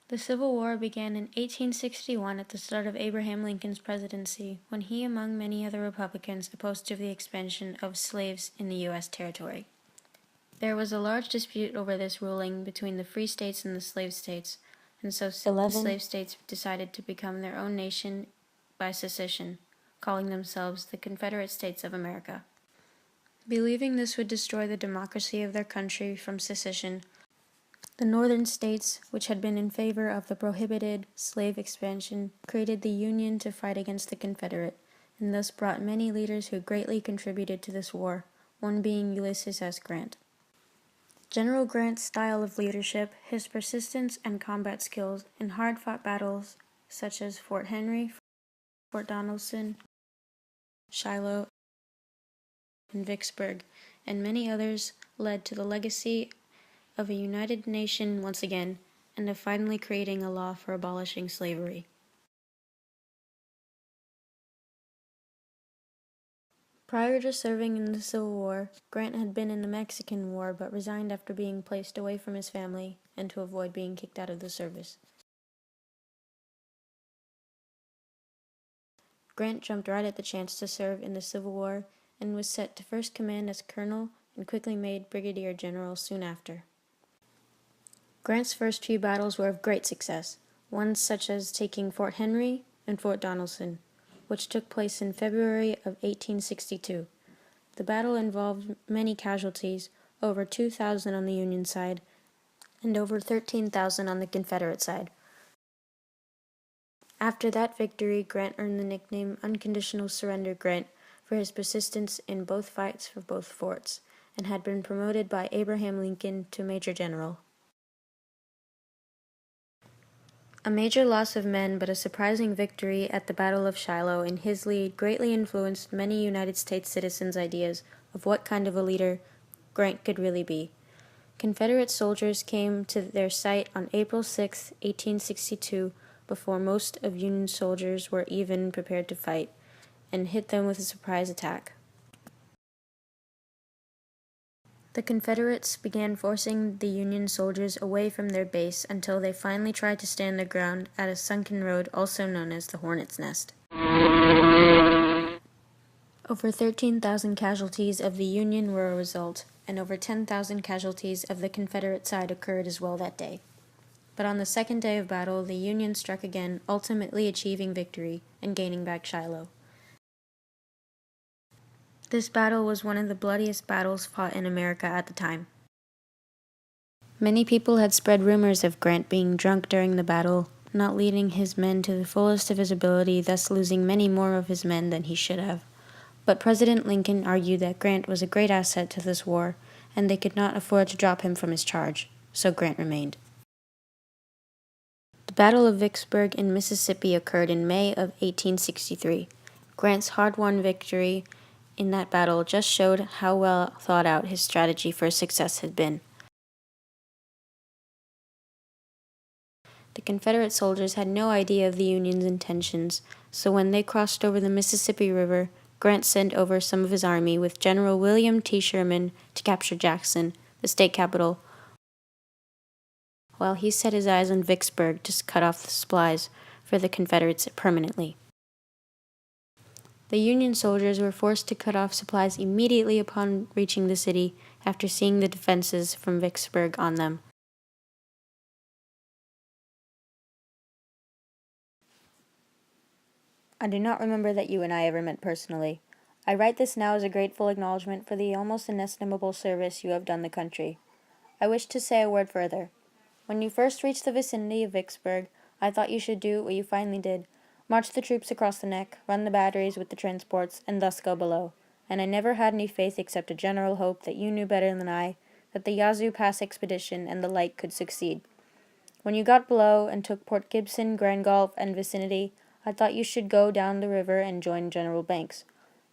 The Civil War began in 1861 at the start of Abraham Lincoln's presidency, when he, among many other Republicans, opposed the expansion of slaves in the U.S. territory. There was a large dispute over this ruling between the free states and the slave states, and so 11 slave states decided to become their own nation by secession, calling themselves the Confederate States of America. Believing this would destroy the democracy of their country from secession, the northern states, which had been in favor of the prohibited slave expansion, created the Union to fight against the Confederate, and thus brought many leaders who greatly contributed to this war, one being Ulysses S. Grant. General Grant's style of leadership, his persistence and combat skills in hard-fought battles such as Fort Henry, Fort Donelson, Shiloh, and Vicksburg, and many others led to the legacy of a united nation once again, and of finally creating a law for abolishing slavery. Prior to serving in the Civil War, Grant had been in the Mexican War but resigned after being placed away from his family and to avoid being kicked out of the service. Grant jumped right at the chance to serve in the Civil War and was set to first command as colonel and quickly made brigadier general soon after. Grant's first few battles were of great success, ones such as taking Fort Henry and Fort Donelson, which took place in February of 1862. The battle involved many casualties, over 2,000 on the Union side and over 13,000 on the Confederate side. After that victory, Grant earned the nickname Unconditional Surrender Grant for his persistence in both fights for both forts, and had been promoted by Abraham Lincoln to Major General. A major loss of men but a surprising victory at the Battle of Shiloh in his lead greatly influenced many United States citizens' ideas of what kind of a leader Grant could really be. Confederate soldiers came to their site on April 6, 1862, before most of Union soldiers were even prepared to fight, and hit them with a surprise attack. The Confederates began forcing the Union soldiers away from their base until they finally tried to stand their ground at a sunken road also known as the Hornet's Nest. Over 13,000 casualties of the Union were a result, and over 10,000 casualties of the Confederate side occurred as well that day. But on the second day of battle, the Union struck again, ultimately achieving victory and gaining back Shiloh. This battle was one of the bloodiest battles fought in America at the time. Many people had spread rumors of Grant being drunk during the battle, not leading his men to the fullest of his ability, thus losing many more of his men than he should have. But President Lincoln argued that Grant was a great asset to this war, and they could not afford to drop him from his charge, so Grant remained. The Battle of Vicksburg in Mississippi occurred in May of 1863. Grant's hard-won victory in that battle just showed how well thought out his strategy for success had been. The Confederate soldiers had no idea of the Union's intentions, so when they crossed over the Mississippi River, Grant sent over some of his army with General William T. Sherman to capture Jackson, the state capital, while he set his eyes on Vicksburg to cut off the supplies for the Confederates permanently. The Union soldiers were forced to cut off supplies immediately upon reaching the city after seeing the defenses from Vicksburg on them. I do not remember that you and I ever met personally. I write this now as a grateful acknowledgement for the almost inestimable service you have done the country. I wish to say a word further. When you first reached the vicinity of Vicksburg, I thought you should do what you finally did. March the troops across the neck, run the batteries with the transports, and thus go below. And I never had any faith except a general hope that you knew better than I, that the Yazoo Pass expedition and the like could succeed. When you got below and took Port Gibson, Grand Gulf, and vicinity, I thought you should go down the river and join General Banks.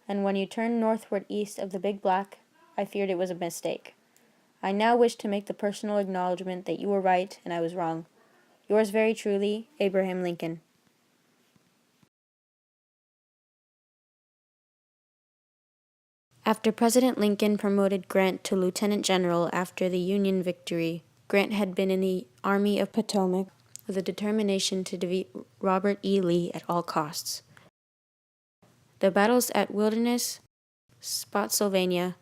And when you turned northward east of the Big Black, I feared it was a mistake. I now wish to make the personal acknowledgement that you were right and I was wrong. Yours very truly, Abraham Lincoln. After President Lincoln promoted Grant to Lieutenant General after the Union victory, Grant had been in the Army of Potomac with a determination to defeat Robert E. Lee at all costs. The battles at Wilderness, Spotsylvania,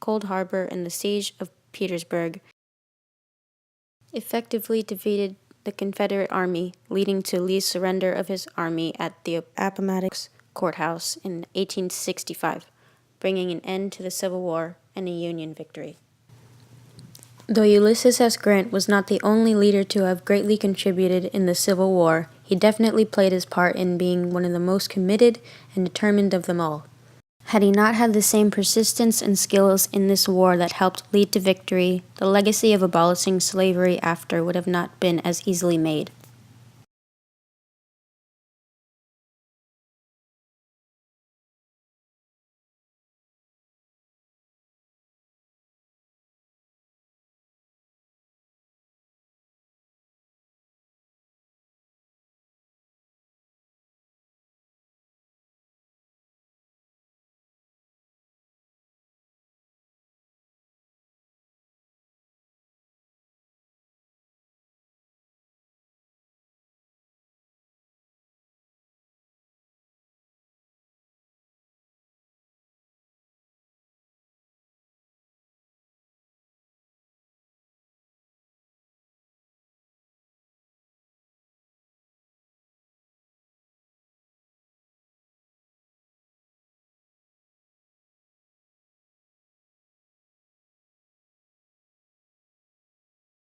Cold Harbor, and the Siege of Petersburg effectively defeated the Confederate Army, leading to Lee's surrender of his army at the Appomattox Courthouse in 1865, bringing an end to the Civil War and a Union victory. Though Ulysses S. Grant was not the only leader to have greatly contributed in the Civil War, he definitely played his part in being one of the most committed and determined of them all. Had he not had the same persistence and skills in this war that helped lead to victory, the legacy of abolishing slavery after would have not been as easily made.